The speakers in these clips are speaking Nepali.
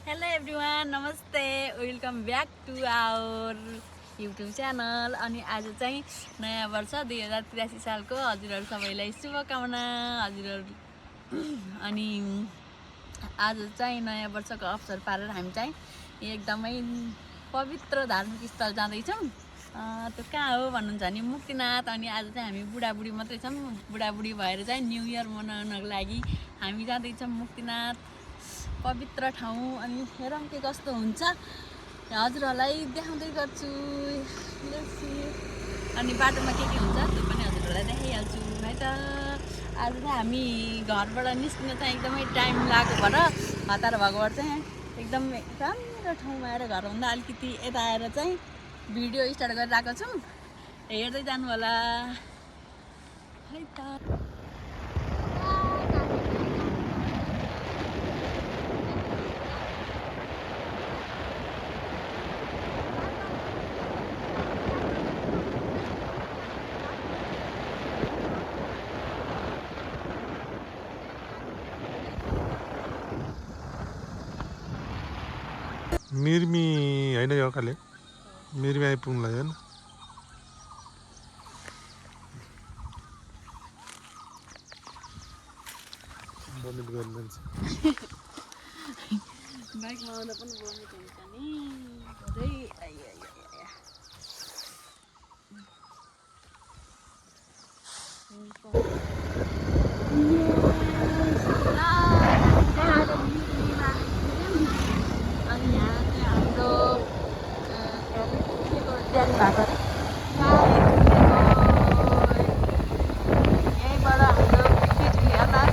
Hello everyone, नमस्ते, welcome back to our YouTube channel. अनि आज चाहिँ नयाँ वर्ष 2083 सालको हजुरहरू सबैलाई शुभकामना। हजुरहरू अनि आज चाहिँ नयाँ वर्षको अवसर पारेर हामी चाहिँ एकदमै पवित्र धार्मिक स्थल जाँदैछौँ। त्यो कहाँ हो भन्नुहुन्छ भने मुक्तिनाथ। अनि आज चाहिँ हामी बुढाबुढी मात्रै छौँ। बुढाबुढी भएर चाहिँ न्यू इयर मनाउनको लागि हामी जाँदैछौँ मुक्तिनाथ, पवित्र ठाउँ। अनि हेरौँ के कस्तो हुन्छ, हजुरहरूलाई देखाउँदै गर्छु। अनि बाटोमा के हुन्छ त्यो पनि हजुरहरूलाई देखाइहाल्छु है त। आज चाहिँ हामी घरबाट निस्किन चाहिँ एकदमै टाइम लागेको भएर हतार भएको भएर चाहिँ एकदम राम्रो ठाउँमा आएर घरभन्दा अलिकति यता आएर चाहिँ भिडियो स्टार्ट गरिरहेको छौँ। हेर्दै जानु होला है त। मिर्मी होइन यो काले मिर्मी आइपुग्नु लाग्यो होइन। बमिट गर्नु जान्छ बाइकमा आउँदा पनि बमिट हुन्छ नि। धेरै अनि यहाँ चाहिँ हाम्रो भएको यहीँबाट हाम्रो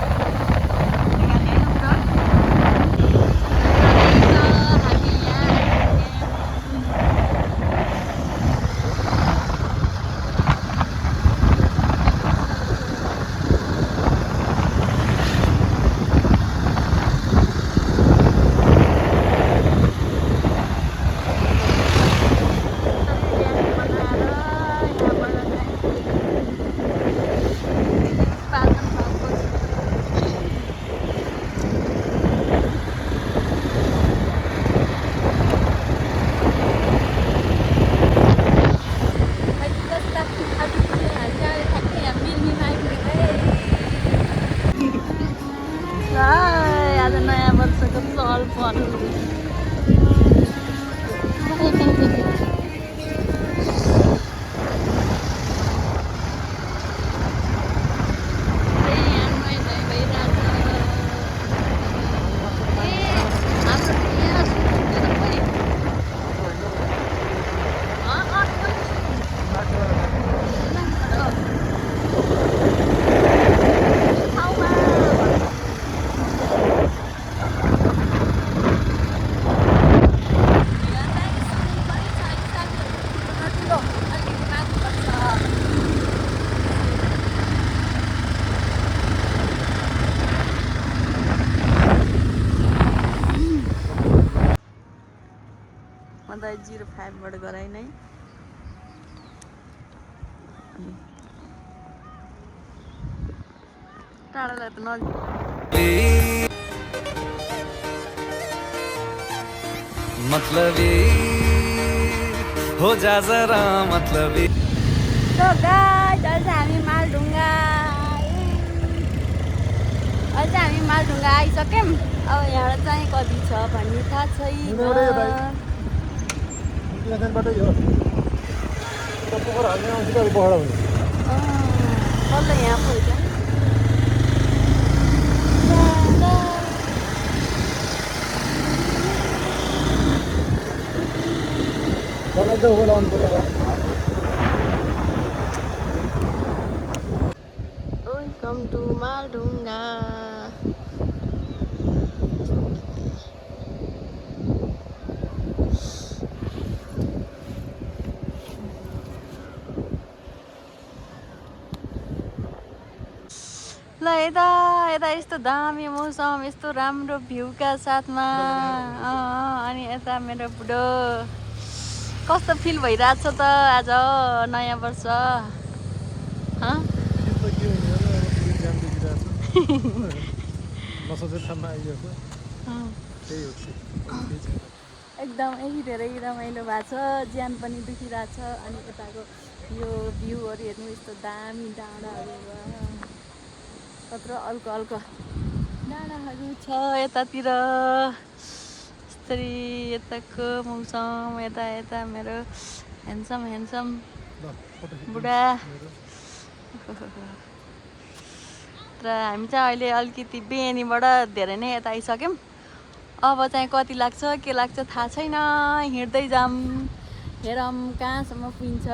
आज नयाँ वर्षको चहल पहल। म त 05बाट गराइ नै टाढालाई त मतलबी हो जा जरा मतलबी। So guys, अहिले चाहिँ हामी मालढुङ्गा आइसक्यौँ। अब यहाँ चाहिँ कति छ भन्ने थाहा छैन। कहिले यहाँ पुग्छ वेलकम टु मालढुङ्गा। ल यता यस्तो दामी मौसम, यस्तो राम्रो भ्यूका साथमा। अनि यता मेरो बुढो कस्तो फिल भइरहेछ त आज नयाँ वर्ष। एकदमै धेरै रमाइलो भएको छ, ज्यान पनि दुखिरहेछ। अनि यताको यो भ्यूहरू हेर्नु, यस्तो दामी डाँडाहरू कत्रो अल्को अल्को डाँडाहरू छ यतातिर। यस्तरी यताको मौसम, यता मेरो ह्यान्डसम बुढा। र हामी चाहिँ अहिले अलिकति बेनीबाट धेरै नै यता आइसक्यौँ। अब चाहिँ कति लाग्छ के लाग्छ थाहा छैन, हिँड्दै जाऊँ, हेरौँ कहाँसम्म पुगिन्छ।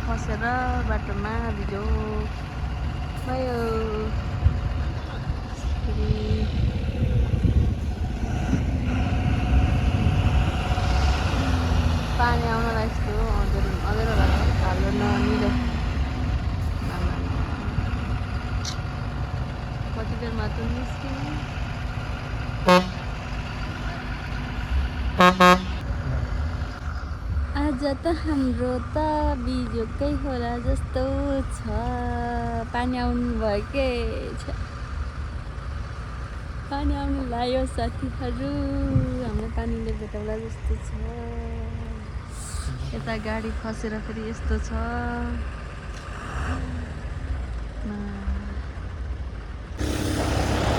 बसेर बाटोमा भिडियो भयो। पानी आउनलाई यस्तो अँधेरो हाल्नु नमिले कति बेरमा त निस्क्यो। आज त हाम्रो त बिजोकै होला जस्तो छ, पानी आउनु भएकै छ, पानी आउनु लाग्यो साथीहरू, हाम्रो पानीले भेटाउला जस्तो छ। यता गाडी फसेर फेरि यस्तो छ।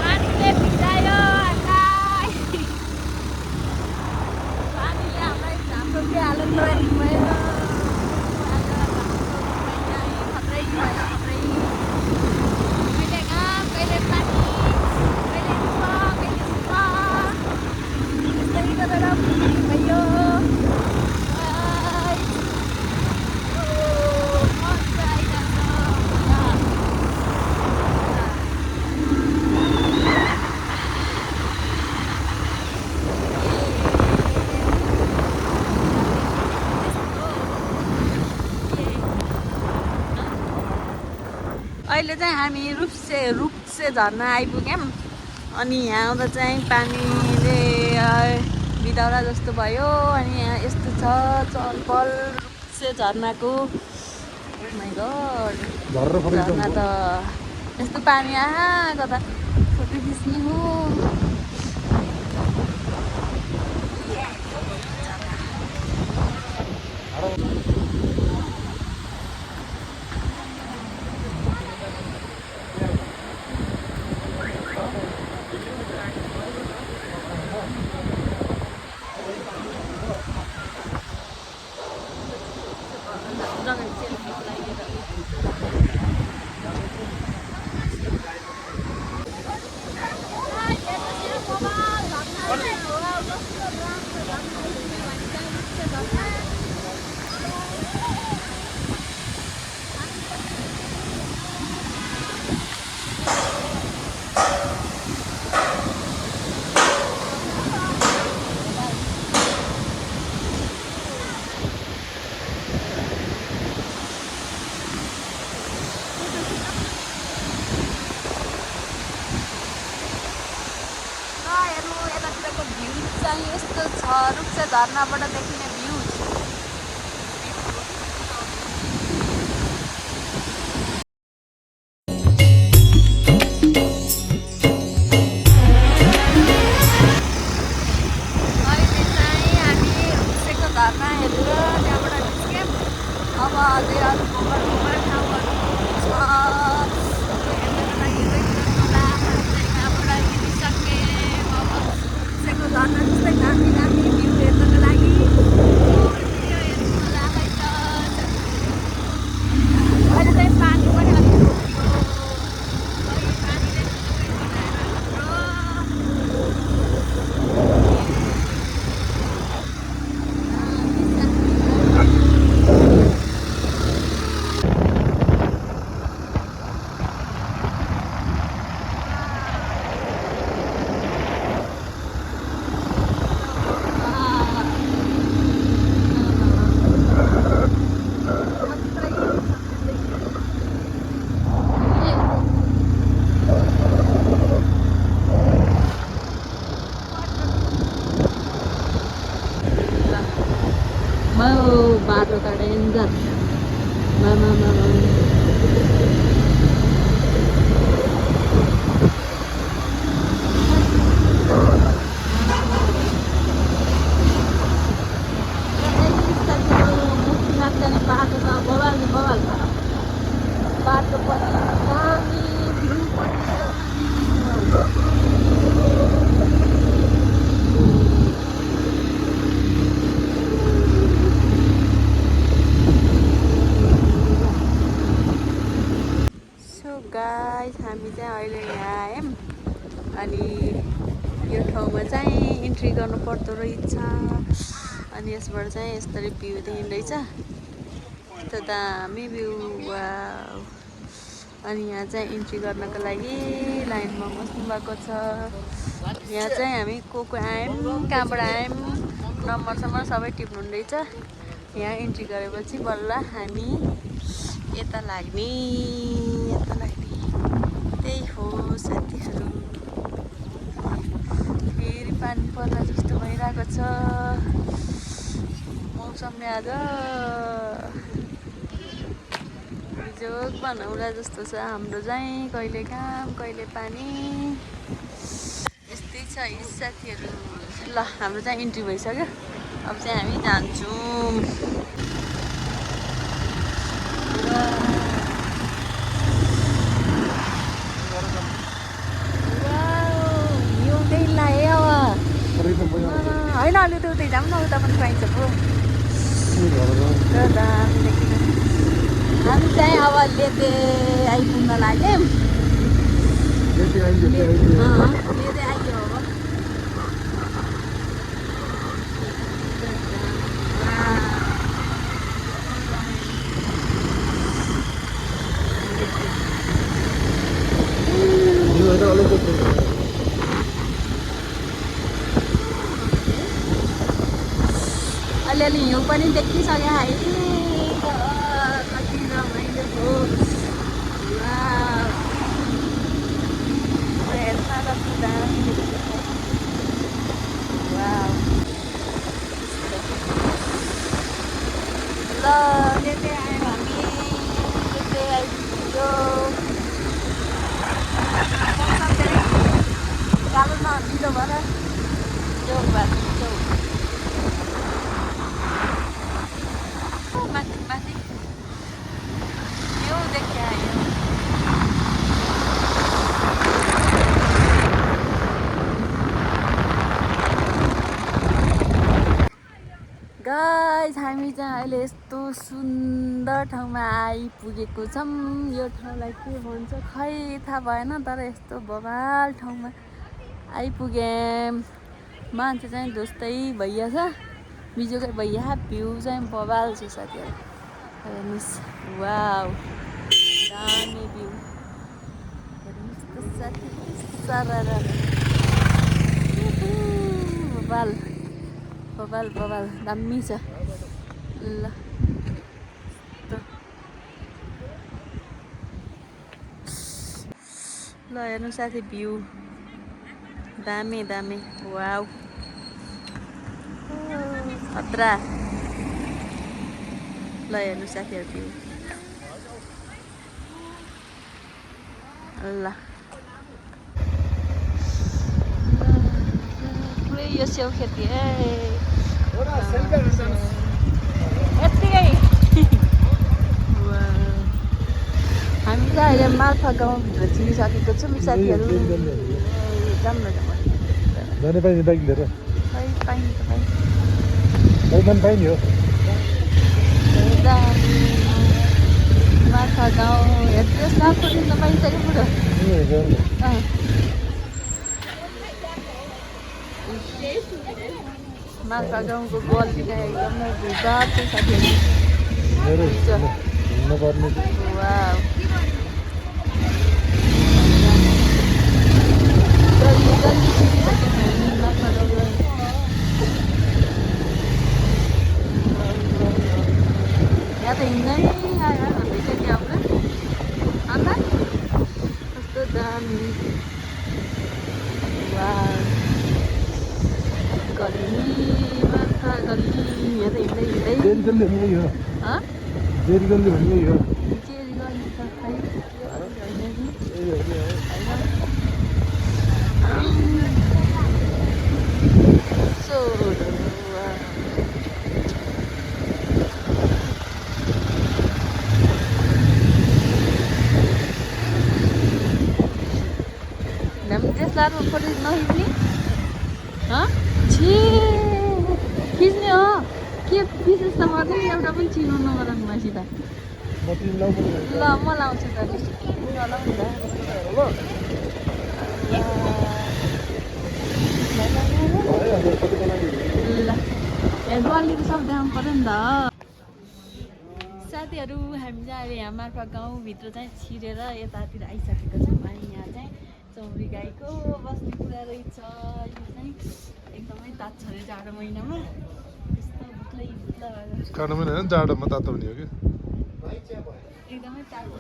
पानीले भिजायो हामीलाई, पानीले हामीलाई हाम्रो के हालत लगाइदिनु भयो। खत्रै भयो, खत्रै। कहिले घाम, कहिले पानी, कहिले रुख, कहिले सुख, यस्तै गरेर भयो। अहिले चाहिँ हामी रुप्से झर्ना आइपुग्यौँ। अनि यहाँ आउँदा चाहिँ पानीले बिदाउरा जस्तो भयो। अनि यहाँ यस्तो छ चलपल रुप्से झर्नाको। माइ गड, झर्ना त यस्तो पानी आएको त फोटो खिच्ने हो। यस्तो छ रुप्से झर्नाबाट देखिने भ्यू। अहिले चाहिँ हामी रुप्सेको झर्ना हेरेर त्यहाँबाट निस्क्यौँ। अब अझै अरू घुम्ने ठाउँहरू छ। झर्ना जस्तै दामी दामी भ्यू हेर्नको लागि भयङ्कर मामा बाटो त बवाल बाटो पनि दामी भ्यू पनि सो गाइस हामी चाहिँ अहिले यहाँ आयौँ अनि यो ठाउँमा चाहिँ इन्ट्री गर्नु पर्दो रहेछ अनि यसबाट चाहिँ यसरी भ्यू देखिँदैछ त दामी भ्यू वाउ अनि यहाँ चाहिँ इन्ट्री गर्नको लागि लाइनमा बस्नु भएको छ यहाँ चाहिँ हामी को आयौँ कहाँबाट आयौँ नम्बरसम्म सबै टिप्नु हुँदैछ यहाँ इन्ट्री गरेपछि बल्ल हामी यता लाग्ने त्यही हो साथीहरू फेरि पानी पर्ला जस्तो भइरहेको छ मौसमले आज जोग बनाउला जस्तो छ हाम्रो चाहिँ कहिले काम कहिले पानी यस्तै छ यी साथीहरू ल हाम्रो चाहिँ इन्ट्री भइसक्यो अब चाहिँ हामी जान्छौँ होइन अलि त उतै जाऊँ न उता पनि पाइन्छ पो हामी चाहिँ अब लेते आइपुग्न लाग्यौँ लेते आइयो अब अलिअलि हिउँ पनि देखिसक्यो है कति रमाइलो हो हेर्न कति दामी ल लेते आयौँ हामी लेते आइपुग्यो कालो न ढिलो भएर चौक भएको चौक माथि यो देख्या गाइस हामी चाहिँ अहिले यस्तो सुन्दर ठाउँमा आइपुगेको छौँ यो ठाउँलाई के भन्छ खै थाहा भएन तर यस्तो बवाल ठाउँमा आइपुग्यौँ मान्छे चाहिँ जस्तै भइया छ बिजोकै भइया भ्यू चाहिँ बवाल छ साथीहरू हेर्नुहोस् वाउ दामी भ्यू हेर्नुहोस् त साथी सारा बवाल दामी छ ल हेर्नु साथी भ्यू दामी वाउ खतरा ल हेर्नु साथीहरू भ्यू ल पुरै यो स्याउ खेती यत्तिकै हामी चाहिँ अहिले माल्पा गाउँभित्र छिरिसकेको छौँ साथीहरू जाऊँ न जाने पाइने बाइक लिएर पाइन्छ भाइ बाइकमा पनि पाइने हो माछा गाउँ हेर्नुहोस् लाखको दिन त पाइसक्यो बुढो माछा गाउँको गल्ली चाहिँ एकदमै भुइँबार छ साथीहरू वाउ यहाँ त हिँड्दै आयो भन्दैछ नि हाम्रो अन्त कस्तो दामी गल्ली माछा गल्ली यहाँ त हिँड्दै जेरिगल्ली भन्ने यही हो चेरी गर्ने त खै होइन कि यही हो नि त्यसलाई फोटो नखिच्ने छि खिच्ने हो के विशेष त गर्दै एउटा पनि चिनो नगराउनु मसित म तिमीलाई पनि ल म लाउँछु त ल गल्लीको सब देखाउनु पऱ्यो नि त साथीहरू हामी चाहिँ अहिले यहाँ मार्फा गाउँभित्र चाहिँ छिरेर यतातिर आइसकेको छौँ अनि यहाँ चाहिँ चौरी गाईको बस्ने कुरा रहेछ यो चाहिँ एकदमै तात्छ अरे जाडो महिनामा यस्तो भुत्लै भुत्ला भएर खानु पनि होइन जाडोमा तातो हुने हो कि एकदमै तातो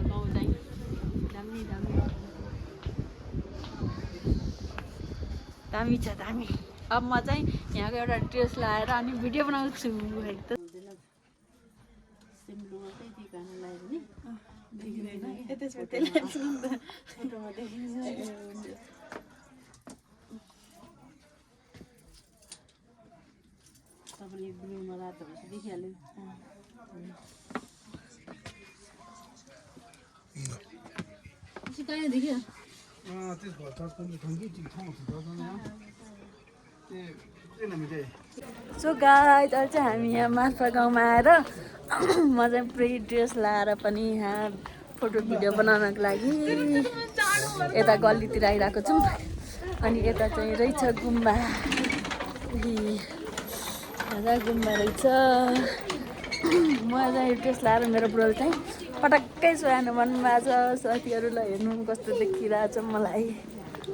गाउँ चाहिँ दामी दामी दामी छ दामी अब म चाहिँ यहाँको एउटा ड्रेस लाएर अनि भिडियो बनाउँछु एकदम तपाईँले ब्लुमा रातो भएपछि देखिहाल्यो कहाँ देखियो सो गाइस अहिले चाहिँ हामी यहाँ मार्फा गाउँमा आएर म चाहिँ पुरै ड्रेस लाएर पनि यहाँ फोटो भिडियो बनाउनको लागि यता गल्लीतिर आइरहेको छौँ अनि यता चाहिँ रहेछ गुम्बा गुम्बा रहेछ म चाहिँ ड्रेस लाएर मेरो ब्रोले चाहिँ पटक्कै सोहानु भन्नुभएको छ साथीहरूलाई हेर्नु कस्तो देखिरहेछ मलाई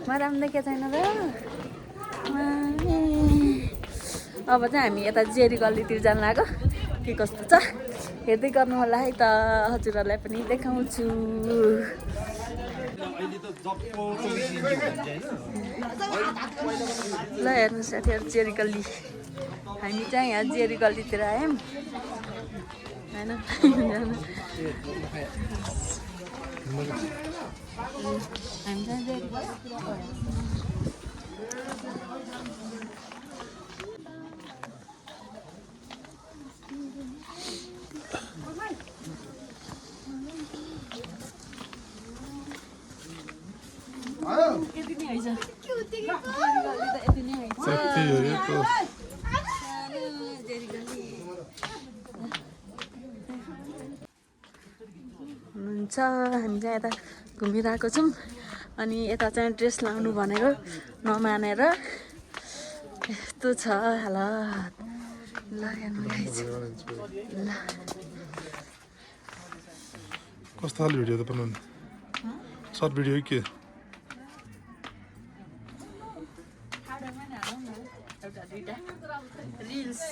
म राम्रो देखेको छैन र अब चाहिँ हामी यता जेरी गल्लीतिर जानु लाग्यो के कस्तो छ हेर्दै गर्नु होला है त हजुरहरूलाई पनि देखाउँछु ल हेर्नु साथीहरू जेरी गल्ली हामी चाहिँ यहाँ जेरी गल्लीतिर आयौँ होइन हामी चाहिँ जेरी गल्लीतिर यति नै हैछ यति नै हैछ हुनुहुन्छ हामी चाहिँ यता घुमिरहेको छौँ अनि यता चाहिँ ड्रेस लाउनु भनेर नमानेर यस्तो छ हालत ल हेर्नु गाइस ल कस्तो खाले भिडियो त बनाउनु सर्ट भिडियो के रिल्स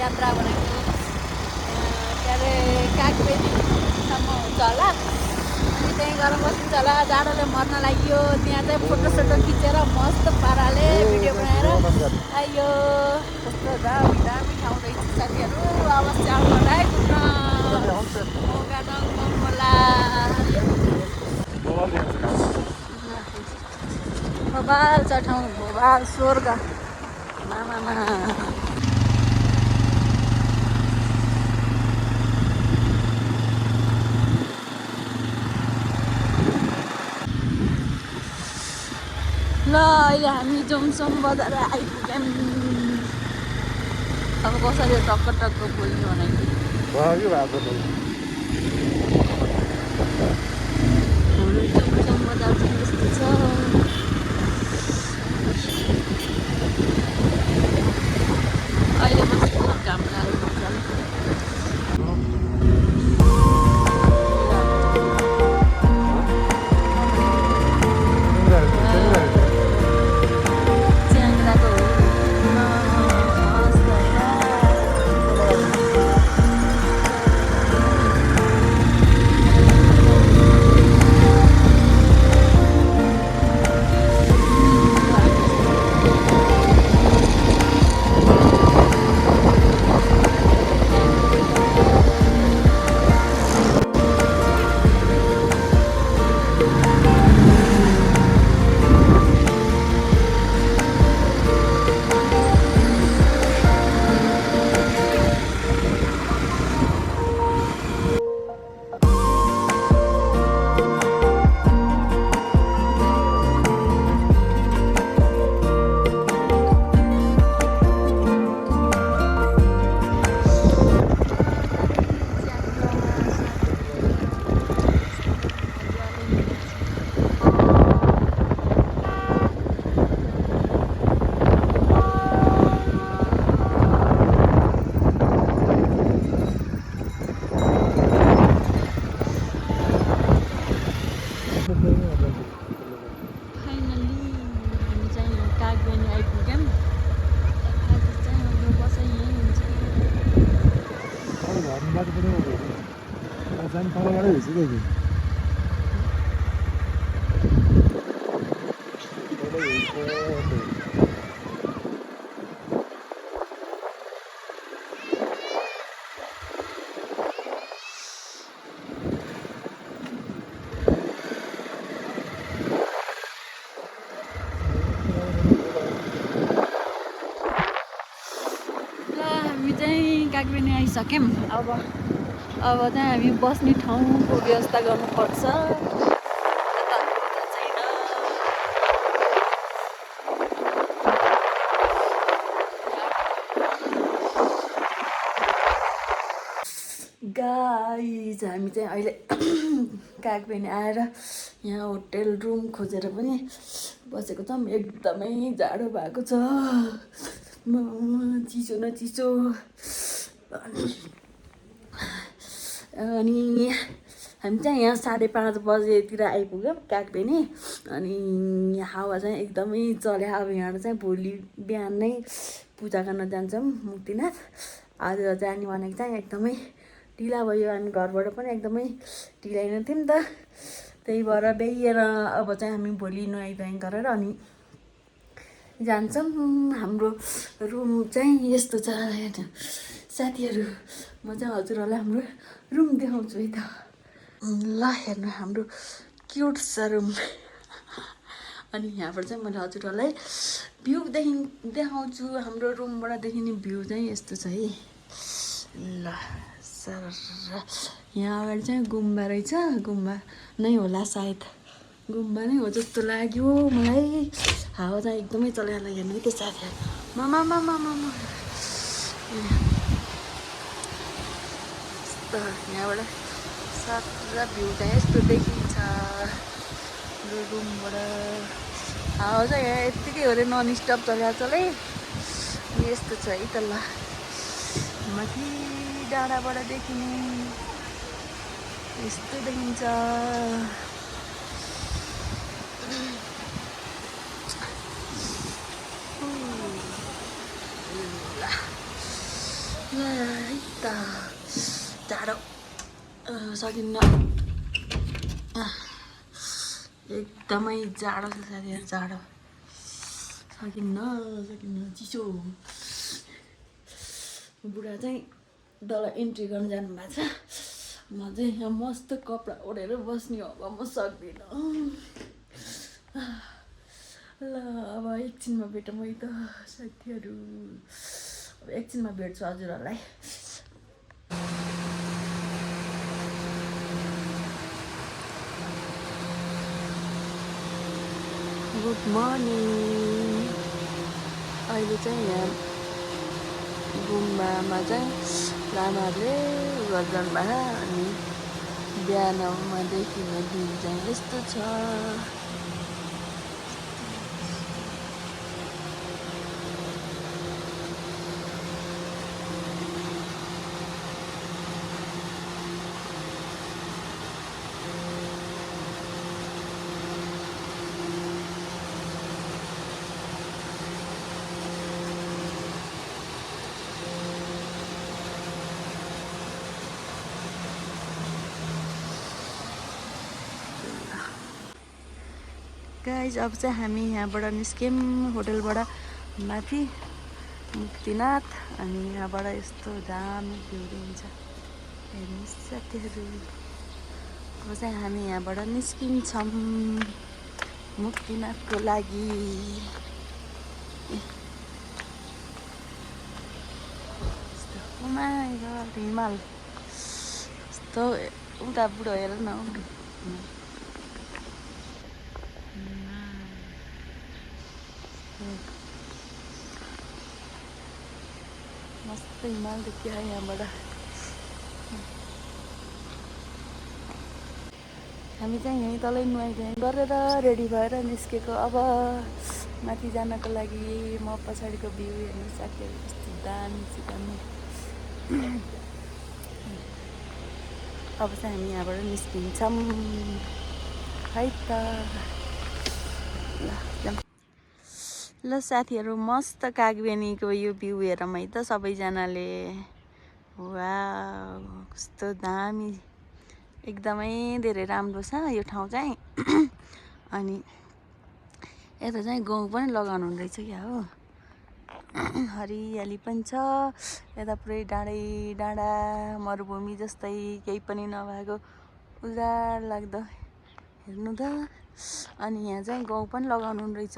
यात्रा भनेको के अरे कागबेनीसम्म हुन्छ होला अनि त्यहीँ गएर बसिन्छ होला जाडोले मर्न लाग्यो त्यहाँ चाहिँ फोटोसोटो खिचेर मस्त पाराले भिडियो बनाएर आइयो कस्तो दामी दामी ठाउँ रहेछ साथीहरू अवश्य आउनु होला है घुम्न मौका नगुमाउनु होला भोबाल छ ठाउँ भोबाल स्वर्ग मामा ल अहिले हामी जोमसोम बजार आइपुग्यौँ अब कसरी टक्क टक्क बोल्ने भनेको हाम्रो टुमटुम बजार चाहिँ यस्तो छ। अहिले बस्नु काम लाग्यो च्याङ्ग्राको जान तलबाटै हुन्छ कि हामी चाहिँ कागबेनी आइसक्यौँ। अब चाहिँ हामी बस्ने ठाउँको व्यवस्था गर्नुपर्छ। गाइज हामी चाहिँ अहिले कागबेनी आएर यहाँ होटेल रुम खोजेर पनि बसेको छौँ। एकदमै जाडो भएको छ, चिसो न चिसो। अनि हामी चाहिँ यहाँ 5:30 बजेतिर आइपुग्यौँ कागबेनी। अनि हावा चाहिँ एकदमै चल्यो। अब यहाँ चाहिँ भोलि बिहान नै पूजा गर्न जान्छौँ मुक्तिनाथ। आज जाने भनेको चाहिँ एकदमै ढिला भयो। अनि घरबाट पनि एकदमै ढिलाइ नै थियो नि त, त्यही भएर बेहिएर अब चाहिँ हामी भोलि नुहाइ गरेर अनि जान्छौँ। हाम्रो रुम चाहिँ यस्तो छ साथीहरू। म चाहिँ हजुरहरूलाई हाम्रो रुम देखाउँछु है त। ल हेर्नु हाम्रो क्युट छ रुम। अनि यहाँबाट चाहिँ मैले हजुरहरूलाई भ्यू देखाउँछु। हाम्रो रुमबाट देखिने भ्यू चाहिँ यस्तो छ है। ल सर यहाँ अगाडि चाहिँ गुम्बा रहेछ, गुम्बा नै होला सायद, गुम्बा नै हो जस्तो लाग्यो मलाई। हावा चाहिँ एकदमै चलाएर हेर्नु है त्यो साथीहरू। मामा यहाँबाट सारा भ्यू चाहिँ यस्तो देखिन्छ रुमबाट। हावा चाहिँ यहाँ यत्तिकै हो अरे, नन स्टप चलाइ यस्तो छ है त। ल माथि डाँडाबाट देखिने यस्तो देखिन्छ। जाडो सकिन्न, एकदमै जाडो छ साथीहरू, जाडो सकिन्न चिसो। बुढा चाहिँ तल इन्ट्री गर्न जानुभएको छ। म चाहिँ यहाँ मस्त कपडा ओढेर बस्ने हो। अब म सक्दिनँ। ल अब एकछिनमा भेटौँ है त साथीहरू। अब एकछिनमा भेट्छु हजुरहरूलाई। Good morning. अहिले चाहिँ यहाँ गुम्बामा चाहिँ लामाहरूले गर्छन् भएर अनि बिहानमा देखिने भ्यू चाहिँ यस्तो छ। गाइज अब चाहिँ हामी यहाँबाट निस्क्यौँ होटलबाट माथि मुक्तिनाथ। अनि यहाँबाट यस्तो दामी भ्यू हुन्छ, हेर्नुहोस् साथीहरू। अब चाहिँ हामी यहाँबाट निस्किन्छौँ मुक्तिनाथको लागि। हिमाल यस्तो उता बुढो हेर न। मस्त हिमाल देखियो यहाँबाट। हामी चाहिँ यहीँ तलै नुहाइधुवाइ गरेर रेडी भएर निस्केको अब माथि जानको लागि। म पछाडिको भ्यू हेर्नु साथीहरू कस्तो दामी छ दामी। अब चाहिँ हामी यहाँबाट निस्किन्छौँ है त। ल साथीहरू मस्त कागबेनीको यो भ्यू हेरौँ है त सबैजनाले। वाउ कस्तो दामी, एकदमै धेरै राम्रो छ यो ठाउँ चाहिँ। अनि यता चाहिँ गाउँ पनि लगाउनु रहेछ क्या हो, हरियाली पनि छ यता पुरै डाँडै डाँडा मरुभूमि जस्तै केही पनि नभएको उजाड लाग्दो हेर्नु त। अनि यहाँ चाहिँ गाउँ पनि लगाउनु रहेछ,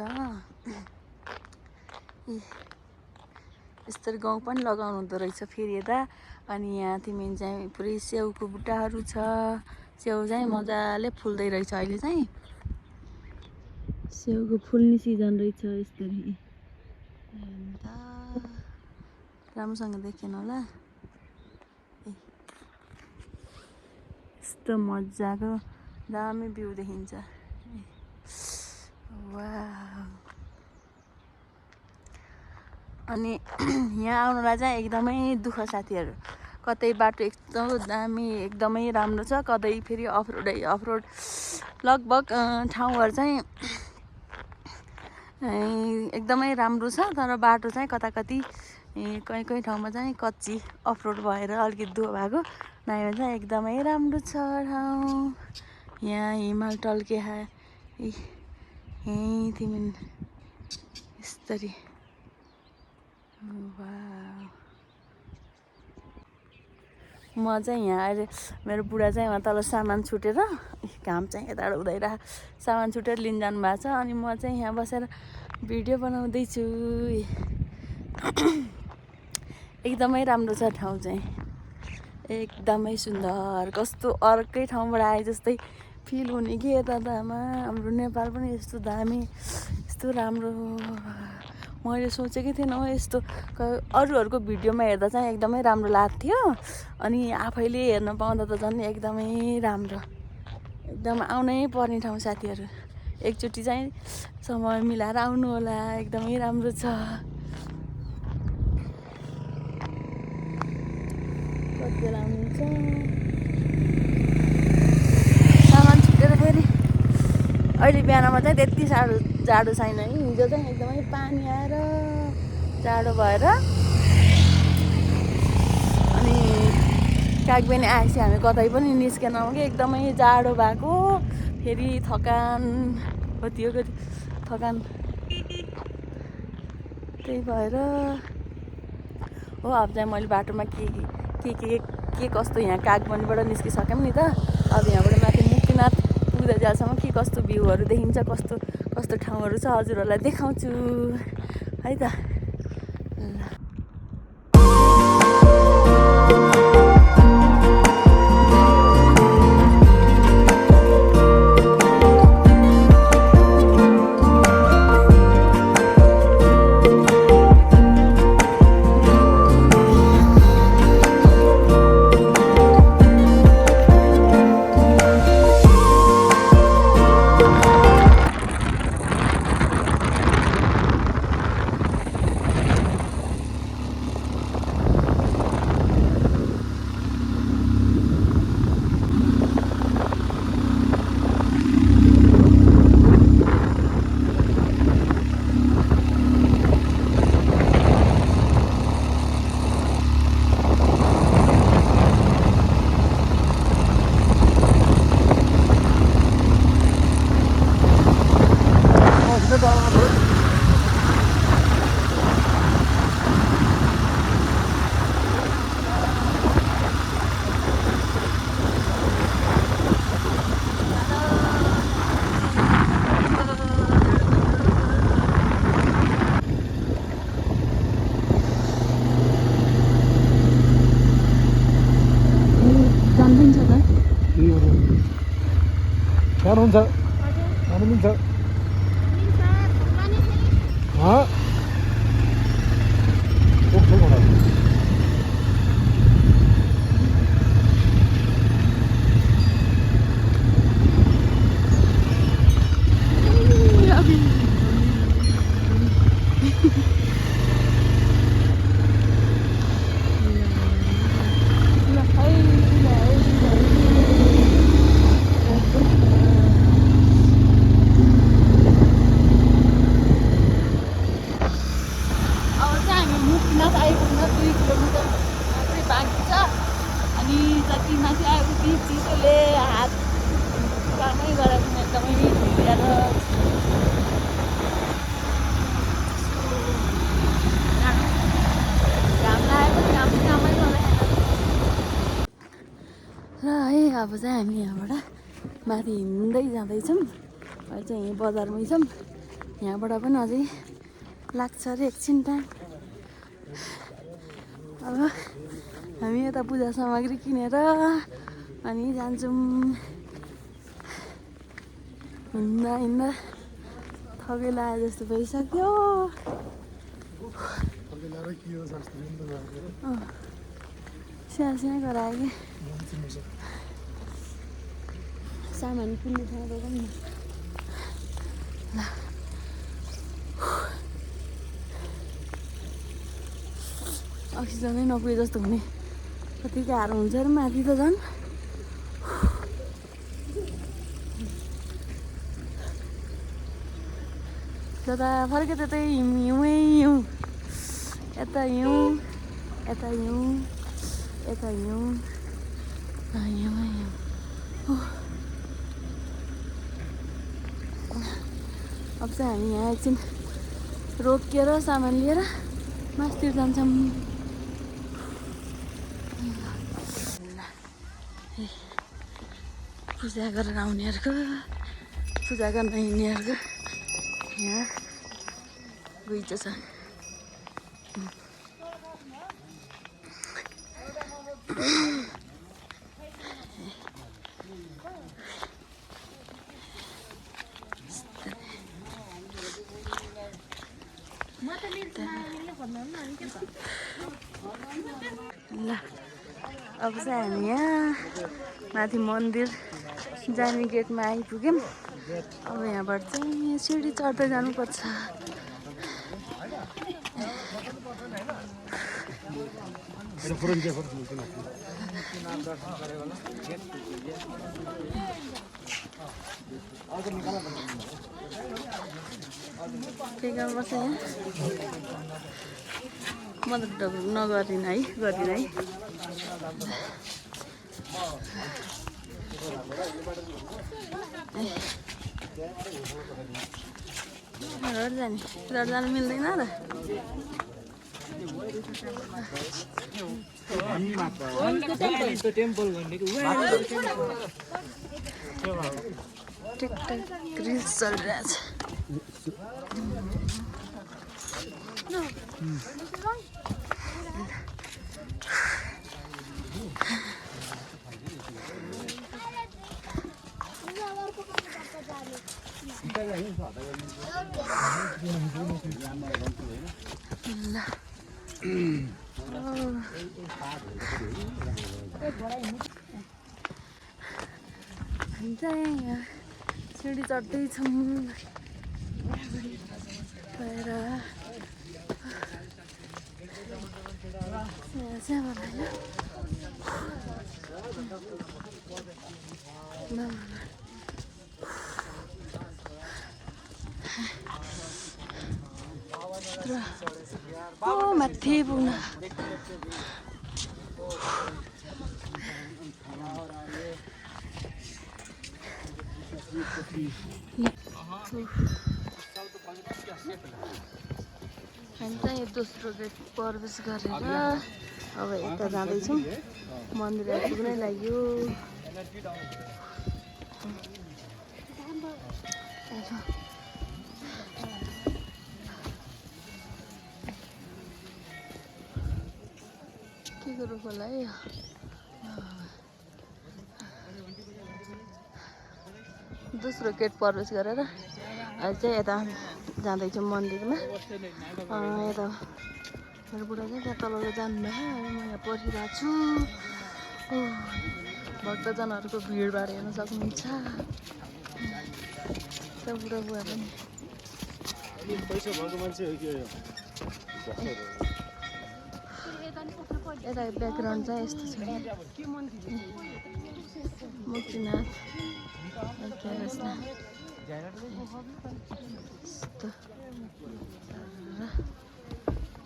यस्तरी गाउँ पनि लगाउनु हुँदो रहेछ फेरि यता। अनि यहाँ तिमी चाहिँ पुरै स्याउको बुट्टाहरू छ, स्याउ चाहिँ मजाले फुल्दै रहेछ अहिले चाहिँ, स्याउको फुल्ने सिजन रहेछ। यस्तरी राम्रोसँग देखेन होला, यस्तो मजाको दामी भ्यू देखिन्छ। वाह। अनि यहाँ आउनुलाई चाहिँ एकदमै दुःख साथीहरू, कतै बाटो एकदम दामी एकदमै राम्रो छ, कतै फेरि अफरोडै अफरोड। लगभग ठाउँहरू चाहिँ एकदमै राम्रो छ, तर बाटो चाहिँ कता कति कहीँ कहीँ ठाउँमा चाहिँ कच्ची अफरोड भएर अलिकति दुःख भएको। नभए चाहिँ एकदमै राम्रो छ ठाउँ। यहाँ हिमाल टल्के यहीँ तिमी यस्तरी। म चाहिँ यहाँ अहिले मेरो बुढा चाहिँ उहाँ तल सामान छुटेर, घाम चाहिँ यताबाट हुँदैन, सामान छुटेर लिन जानु भएको छ। अनि म चाहिँ यहाँ बसेर भिडियो बनाउँदैछु। एकदमै राम्रो छ ठाउँ चाहिँ, एकदमै सुन्दर, कस्तो अर्कै ठाउँबाट आए जस्तै फिल हुने कि यता त हाम्रो नेपाल पनि यस्तो दामी यस्तो राम्रो मैले सोचेकै थिएन हो। यस्तो अरूहरूको भिडियोमा हेर्दा चाहिँ एकदमै राम्रो लाग्थ्यो, अनि आफैले हेर्न पाउँदा त झन् एकदमै राम्रो, एकदम आउनै पर्ने ठाउँ साथीहरू। एकचोटि चाहिँ समय मिलाएर आउनु होला, एकदमै राम्रो छ। कति बेला आउनुहुन्छ? सामान छुटेर फेरि अहिले बिहानमा चाहिँ त्यति साह्रो जाडो छैन है, हिजो चाहिँ एकदमै पानी आएर जाडो भएर। अनि कागबेनी आएपछि हामी कतै पनि निस्केनौँ कि एकदमै जाडो भएको, फेरि थकान कति थकान, त्यही भएर हो। अब चाहिँ मैले बाटोमा के कस्तो यहाँ कागबेनीबाट निस्किसक्यौँ नि त। अब यहाँबाट माथि मुक्तिनाथ पुग्दा जालसम्म के कस्तो भ्यूहरू देखिन्छ, कस्तो कस्तो ठाउँहरू छ हजुरहरूलाई देखाउँछु है त। जानुहुन्छ जानु मिल्छ अब चाहिँ हामी यहाँबाट माथि हिँड्दै जाँदैछौँ। अहिले चाहिँ यहीँ बजारमै छौँ। यहाँबाट पनि अझै लाग्छ अरे एकछिन टाइम। अब हामी यता पूजा सामग्री किनेर अनि जान्छौँ। हिँड्दा हिँड्दा थकै लागे जस्तो भइसक्यो। स्याहाँ गरायो कि सामान किन्ने ठाउँ गरौँ न ल। अक्सिजनै नपुगे जस्तो हुने कति गाह्रो हुन्छ र माथि त झन्। जता फर्के त्यतै हिउँ हिउँ, यता हिउँ यता हिउँ यता हिउँ हिउँ हिउँ। अब चाहिँ हामी यहाँ एकछिन रोकिएर सामान लिएर मास्तिर जान्छौँ। पूजा गरेर आउनेहरूको, पूजा गर्न हिँड्नेहरूको यहाँ गइन्छ छ। ल अब चाहिँ हामी यहाँ माथि मन्दिर जाने गेटमा आइपुग्यौँ। अब यहाँबाट चाहिँ सिँढी चढ्दै जानुपर्छ। के गर्नुपर्छ यहाँ म त नगरिनँ है, गर्दिनँ है। रड जानु मिल्दैन र। टिकटक रिल्स चलिरहेछ। हामी चाहिँ यहाँ सिँढी चढ्दैछौँ गएर। माथि पुग्न हामी चाहिँ दोस्रो गेट प्रवेश गरेर अब यता जाँदैछौँ। मन्दिर आइपुग्नै लाग्यो। के गरौँ होला है। दोस्रो गेट प्रवेश गरेर अहिले चाहिँ यता जाँदैछु मन्दिरमा। यता मेरो बुढा चाहिँ त्यहाँ तल जानुभयो, म यहाँ पर्खिरहेको छु। भक्तजनहरूको भिडभाड हेर्न सक्नुहुन्छ। त्यो बुढा बुवा पनि यता ब्याकग्राउन्ड चाहिँ यस्तो छ। मुक्तिनाथ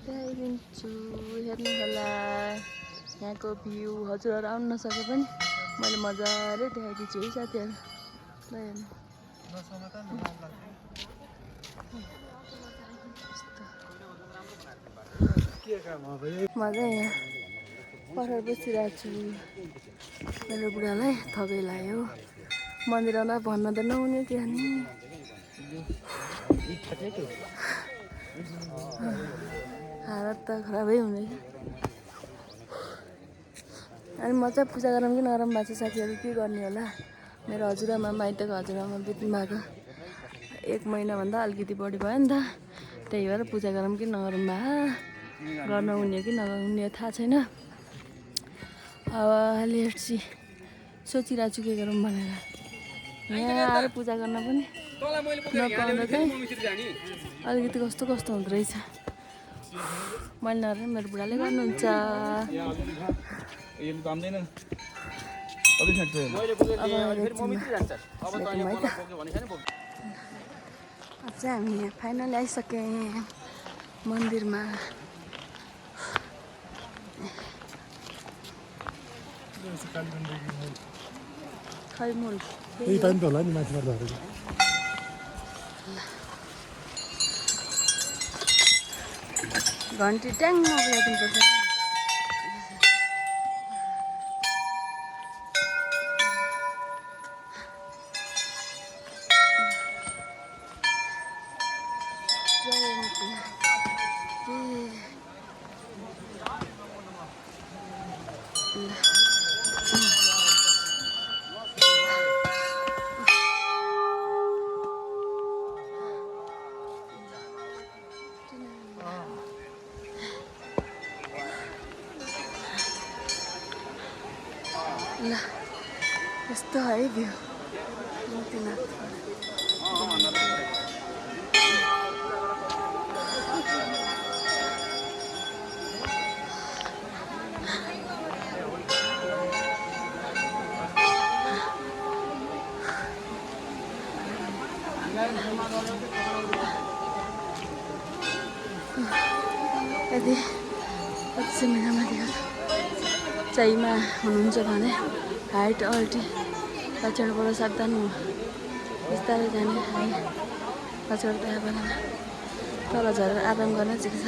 ल्याइदिन्छु, हेर्नु होला यहाँको भ्यू। हजुरहरू आउनु नसके पनि मैले मजाले देखाइदिन्छु है साथीहरू। ल हेर्नु म चाहिँ यहाँ पर बसिरहेको छु। मेरो बुढालाई थकै लाग्यो, मन्दिरमा भन्न त नहुने त्यहाँ नि हालत त खराबै हुँदैछ। अनि म चाहिँ पूजा गरौँ कि नगरौँ भएको छ साथीहरू, के गर्ने होला। मेरो हजुरआमा माइतको हजुरआमा बित्नु भएको 1 महिनाभन्दा अलिकति बढी भयो नि त, त्यही भएर पूजा गरौँ कि नगरौँ भए गर्न हुने कि नहुने थाहा छैन। अब लेट्स सी सोचिरहेको छु के गरौँ भनेर। यहाँ आएर पूजा गर्न पनि नपाउँदा चाहिँ अलिकति कस्तो कस्तो हुँदो रहेछ। मैले नगरेर मेरो बुढाले गर्नुहुन्छ। अब चाहिँ हामी यहाँ फाइनली आइसक्यौँ मन्दिरमा। खै मूल त्यही पानी त होला नि माथिबाट झरेको। घन्टी ट्याङ्ग बजाइदिनुपर्छ। ल यस्तो है भ्यू मुक्तिनाथ। यदि 25 महिनामा चाहिमा हुनुहुन्छ भने हाइट अल्टी पछाडिबाट सावधान हो, बिस्तारै जाने है। पछाडि त्यहाँ बेलामा तल झरेर आराम गर्न सिक्छ।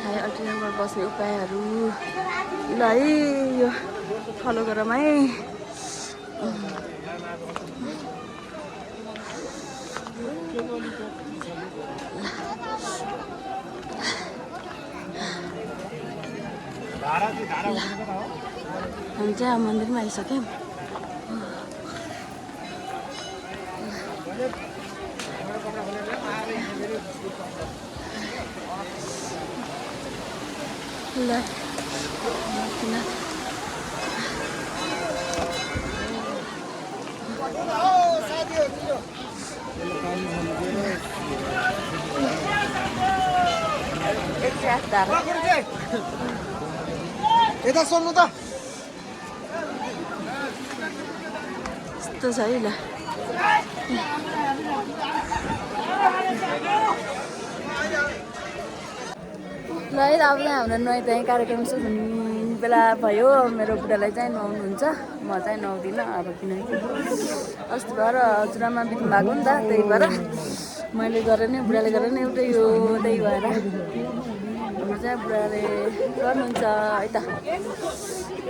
हाई अल्टिट्युडबाट बस्ने उपायहरू ल है यो फलो गरौँ है। हामी चाहिँ मन्दिरमा आइसक्यौँ। ल यता सोध्नु त यस्तो छ है। ल ल है अब चाहिँ हाम्रो नुहाइ धुवाइ कार्यक्रम सुरु हुने बेला भयो। मेरो बुढालाई चाहिँ नुहाउनुहुन्छ, म चाहिँ नुहाउँदिनँ अब, किनकि अस्ति भएर हजुरआमा बित्नु भएको नि त, त्यही भएर मैले गरेर नि बुढाले गरेर नि एउटै हो। त्यही भएर हाम्रो चाहिँ बुढाले गर्नुहुन्छ है त।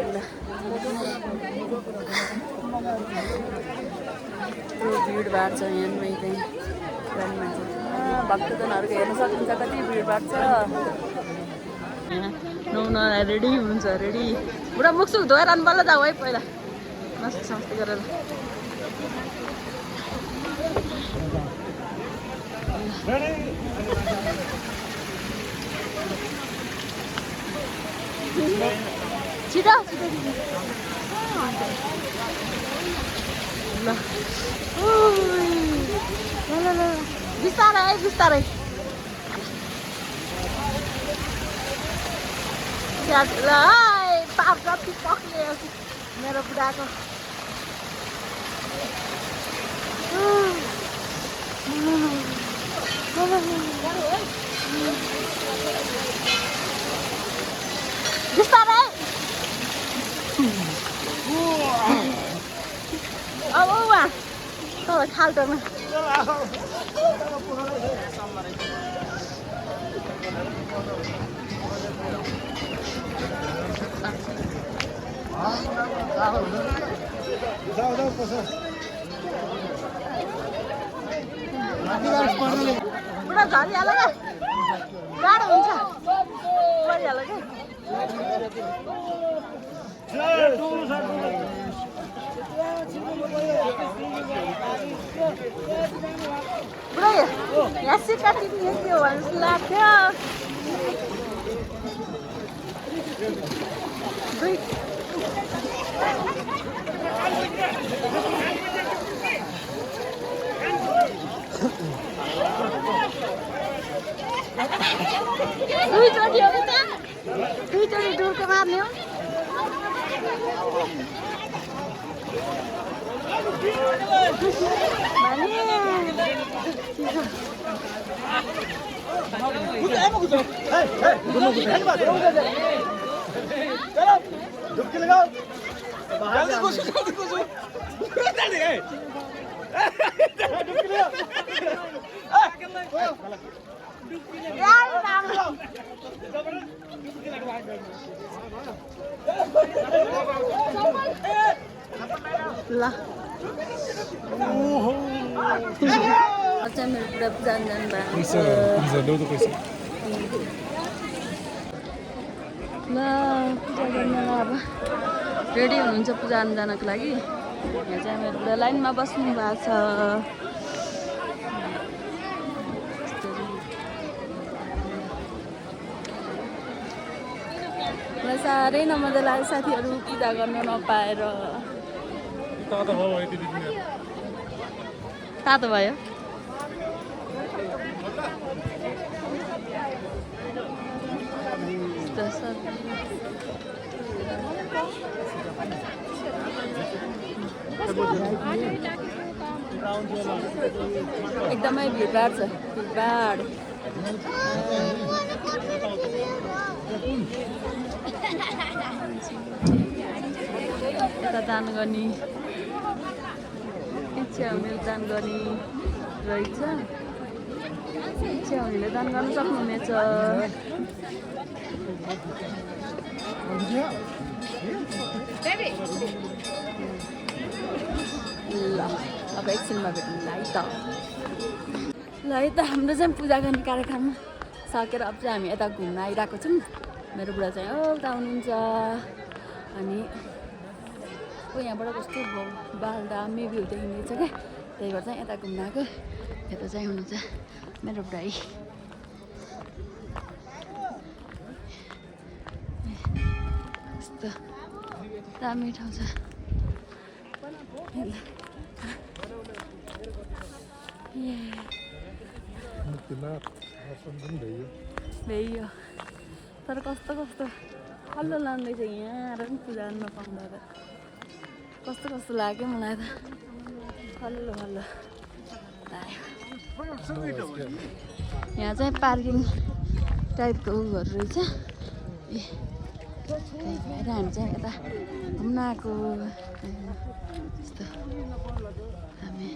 ल भिडभाड छ यहाँ नुहाइ चाहिँ पुरानो मान्छे भक्तजनहरूको हेर्न सक्नुहुन्छ कति भिडभाड छ। नुहाउन रेडी हुनुहुन्छ, रेडी। बुढा मुखसुख धोएर अनि बल्ल जाऊ है, पहिला मस्ती समस्ती गरेर। छिटो छिटो ल ल ल बिस्तारै बिस्तारै ल पाप जति पक्ने मेरो बुढाको बिस्तारै अब उहाँ तल खाल्टोमा बुढा झरिहाल्यो क्या गाह्रो हुन्छ परिहाल्यो क्या बुढा यहाँ सिक्का टिप्ने के हो भने जस्तो लाग्थ्यो दुईचोटि हो कि त्यहाँ दुईचोटि डुल्को मार्ने हो ल अच्छा मेरो पुरा जान भएको ल पूजा गर्न अब रेडी हुनुहुन्छ पूजा जानको लागि यहाँ चाहिँ मेरो पुरा लाइनमा बस्नु भएको छ मलाई साह्रै नमजा लाग्यो साथीहरू पूजा गर्न नपाएर तातो भयो एकदमै भिडभाड छ भिडभाड यता दान गर्ने इच्छा हुनेले दान गर्ने रहेछ इच्छा हुनेले दान गर्न सक्नुहुनेछ ल अब एकछिनमा भेट्नु ल है त हाम्रो चाहिँ पूजा गर्ने कार्यक्रम सकेर अब चाहिँ हामी यता घुम्न आइरहेको छौँ मेरो बुढा चाहिँ उता हुनुहुन्छ अनि यहाँबाट कस्तो बाल दामी भ्यू देखिँदैछ क्या त्यही भएर चाहिँ यता घुम्न आएको यता चाहिँ हुनुहुन्छ मेरो बुढा यस्तो दामी ठाउँ छ भइयो तर कस्तो कस्तो हल्लो लाग्दैछ यहाँ आएर पनि पूजा गर्न नपाउँदा त कस्तो कस्तो लाग्यो मलाई त हल्लो हल्लो यहाँ चाहिँ पार्किङ टाइपको उयोहरू रहेछ ए त्यही भएर हामी चाहिँ यता घुम्न आएको यस्तो हामी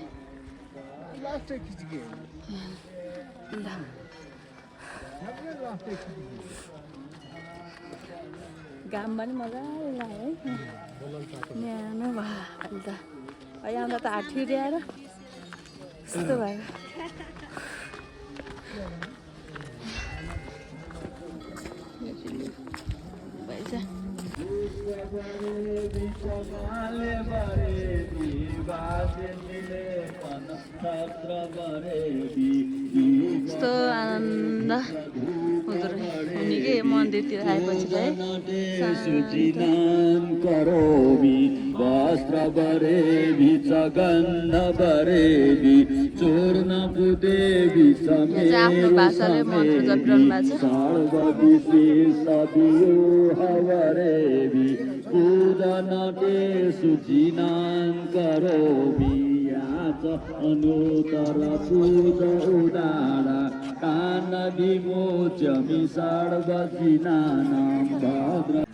घाम पनि मजाले लाग्यो है न्यानो भयो अहिले त यहाँ त हात ठिर्याएर यस्तो भयो आनन्द हुँदो हुने कि मन्दिरतिर आएपछि चाहिँ वस्त्र बरेवी चगन्ध बरेवी चूर्ण पुदेवी आफ्नो भाषाले मन्त्र जपिरहनु हवरेवी पूजनटे सुचिनान करोमि अनुतर पूज उदारा कान विमोचमि सर्वजिनानां भद्र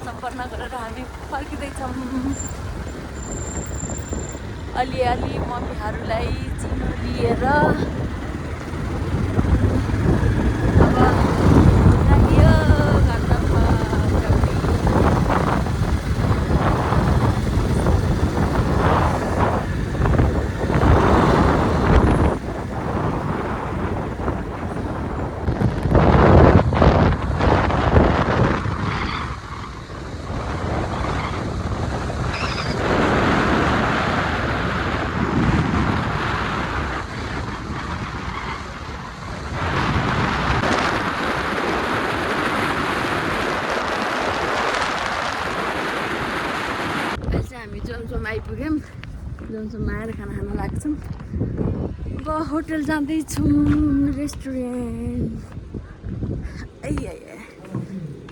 सम्पन्न गरेर हामी फर्किँदैछौँ। अलिअलि मम्मीहरूलाई चिनो लिएर अब लाग्यो घरतर्फ जोन्सोमा आइपुग्यौँ। जोन्सोमा आएर खाना खान लाग्छौँ। अब होटल जाँदैछौँ, रेस्टुरेन्ट।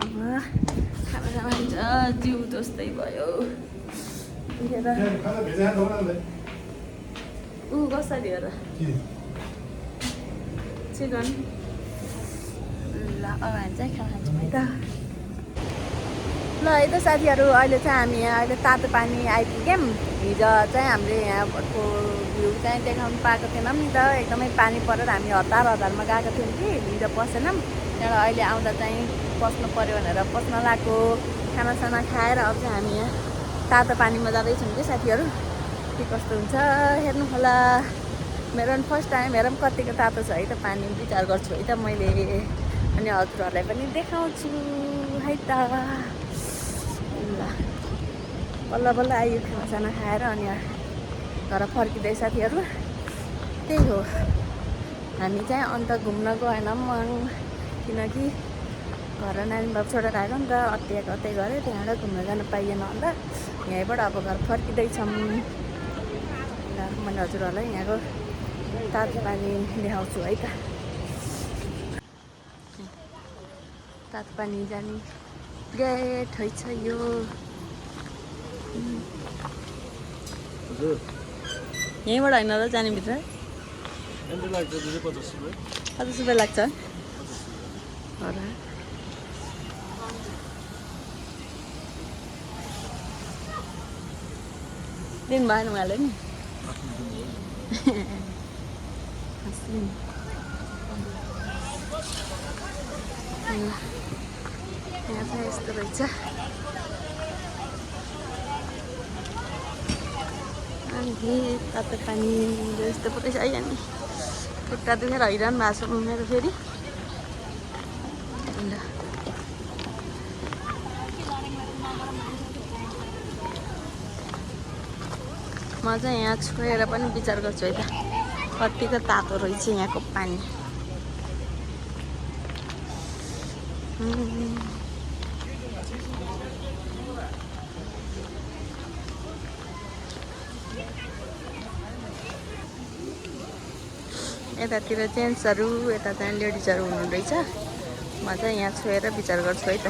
अब खाना खान्छ जिउ जस्तै भयो। कसरी हो र चिकन? ल अब हामी चाहिँ खाना खान्छौँ है त। ल है त साथीहरू, अहिले चाहिँ हामी यहाँ अहिले तातो पानी आइपुग्यौँ। हिजो चाहिँ हामीले यहाँको भ्यू चाहिँ देखाउनु पाएको थिएनौँ नि त, एकदमै पानी परेर हामी हतारमा गएको थियौँ कि हिजो पसेनौँ। त्यहाँबाट अहिले आउँदा चाहिँ पस्नु पऱ्यो भनेर पस्न लागेको। खानासाना खाएर अब चाहिँ हामी यहाँ तातो पानीमा जाँदैछौँ कि साथीहरू। के कस्तो हुन्छ हेर्नु होला। मेरो पनि फर्स्ट टाइम हेरौँ कतिको तातो छ है त पानी, विचार गर्छु है त मैले। अनि हजुरहरूलाई पनि देखाउँछु है त। बल्ल बल्ल आयो खानासाना खाएर अनि घर फर्किँदै साथीहरू। त्यही हो, हामी चाहिँ अन्त घुम्न गएनौँ किनकि घर नानी बाबु छोडेर आएको नि त, अत्तै गऱ्यो। त्यहाँबाट घुम्न जान पाइएन अन्त यहीँबाट अब घर फर्किँदैछौँ। मैले हजुरहरूलाई यहाँको तातो पानी देखाउँछु है त। तातो पानी जाने गेट छ यो। यहीँबाट होइन र जाने भित्र 50 रुपियाँ लाग्छ होला। दिनु भएन उहाँले नि। यहाँ चाहिँ यस्तो रहेछ। अनि तातो पानी जस्तो पुरै छ है। अनि खुट्टा दुखेर हैरान भएको छ मेरो फेरि। म चाहिँ यहाँ छोएर पनि विचार गर्छु है त, कतिको तातो रहेछ यहाँको पानी। यतातिर जेन्ट्सहरू यता चाहिँ लेडिजहरू हुनु रहेछ म चाहिँ यहाँ छोएर विचार गर्छु है त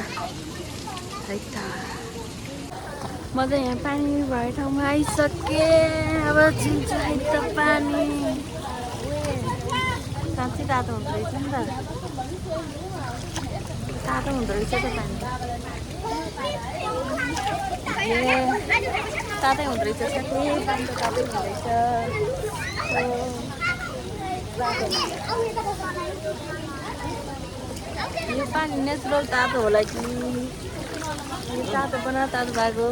म चाहिँ यहाँ पानी भए ठाउँमा आइसकेँ अब चिन्छु है त पानी साँच्चै तातो हुँदो रहेछ नि त तातो हुँदो रहेछ त पानी ए तातै हुँदो रहेछ साथी पानी त तातै हुँदो रहेछ यो पानी नेचुरल तातो होला कि यो तातो बनाएर तातो भएको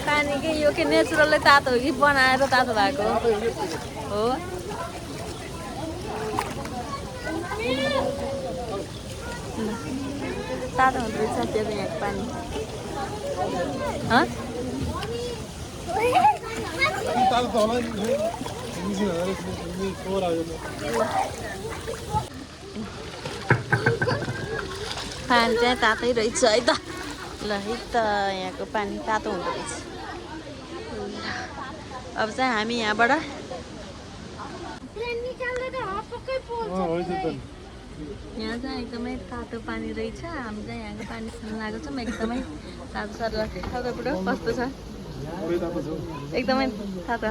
पानी के यो के नेचुरलै तातो हो कि बनाएर तातो भएको हो तातो हुँदो रहेछ त्यो यहाँको पानी पानी चाहिँ तातै रहेछ है त ल है त यहाँको पानी तातो हुँदो रहेछ अब चाहिँ हामी यहाँबाट यहाँ चाहिँ एकदमै तातो पानी रहेछ हामी चाहिँ यहाँको पानी खान लागेको छौँ एकदमै तातो सातो तपाईँबाट कस्तो छ एकदमै तातो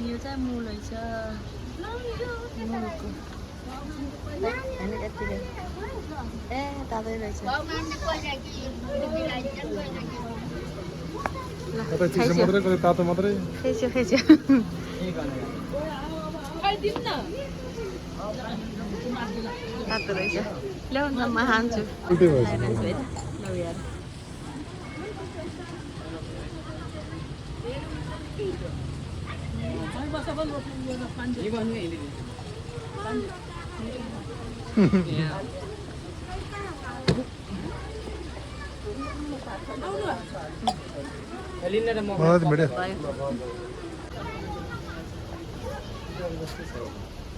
यो चाहिँ मूल रहेछ मूलको ए तातै रहेछ तातो मात्रै फेच्यो तातो रहेछ ल्याउनु म खान्छु बहुत बढिया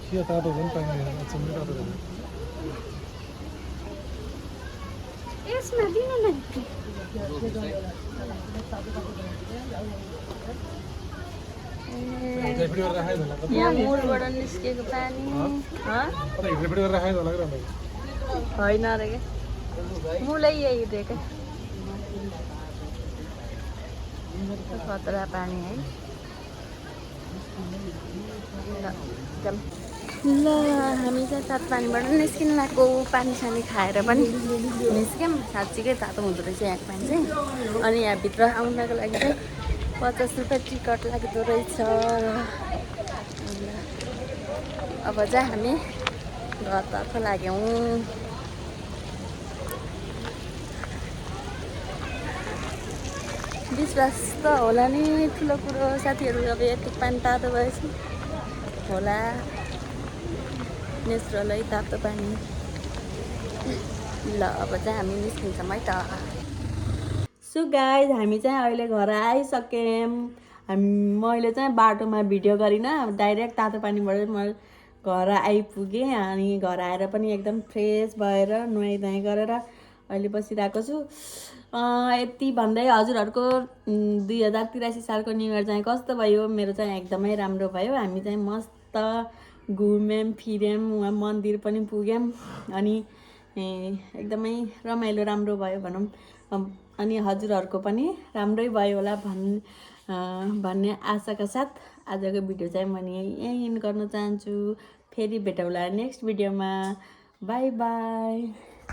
के तातो पनि पाइने अचम्मै तातो यसमा दिनु न यहाँ मूलबाट निस्केको पानी होइन अरे क्या मूलै यही रे क्या खतरा पानी है ल हामी चाहिँ तातो पानीबाट निस्किनु लागेको पानी सानी खाएर पनि निस्क्यौँ साँच्चीकै तातो हुँदो रहेछ यहाँको पानी चाहिँ अनि यहाँभित्र आउनको लागि चाहिँ 50 रुपियाँ टिकट लाग्दो रहेछ अब चाहिँ हामी घरतर्फ लाग्यौँ विश्वास त होला नि ठुलो कुरो साथीहरू अब यति पानी तातो भएपछि होला नेचुरलै तातो पानी ल अब चाहिँ हामी निस्किन्छौँ है त सो गाइज हामी चाहिँ अहिले घर आइसक्यौँ मैले चाहिँ बाटोमा भिडियो गरिनँ डाइरेक्ट तातो पानीबाट म घर आइपुगेँ अनि घर आएर पनि एकदम फ्रेस भएर नुहाइधुवाइ गरेर अहिले बसिरहेको छु यति भन्दै हजुरहरूको 2083 सालको न्यु इयर चाहिँ कस्तो भयो मेरो चाहिँ एकदमै राम्रो भयो हामी चाहिँ मस्त घुम्यौँ फिर्यौँ वहाँ मन्दिर पनि पुग्यौँ अनि एकदमै रमाइलो राम्रो भयो भनौँ अनि हजुरहरूको पनि राम्रै भयो होला भन्ने आशाका साथ आजको भिडियो चाहिँ मैले यहीँ एन्ड गर्न चाहन्छु फेरि भेटौँला नेक्स्ट भिडियोमा बाई बाई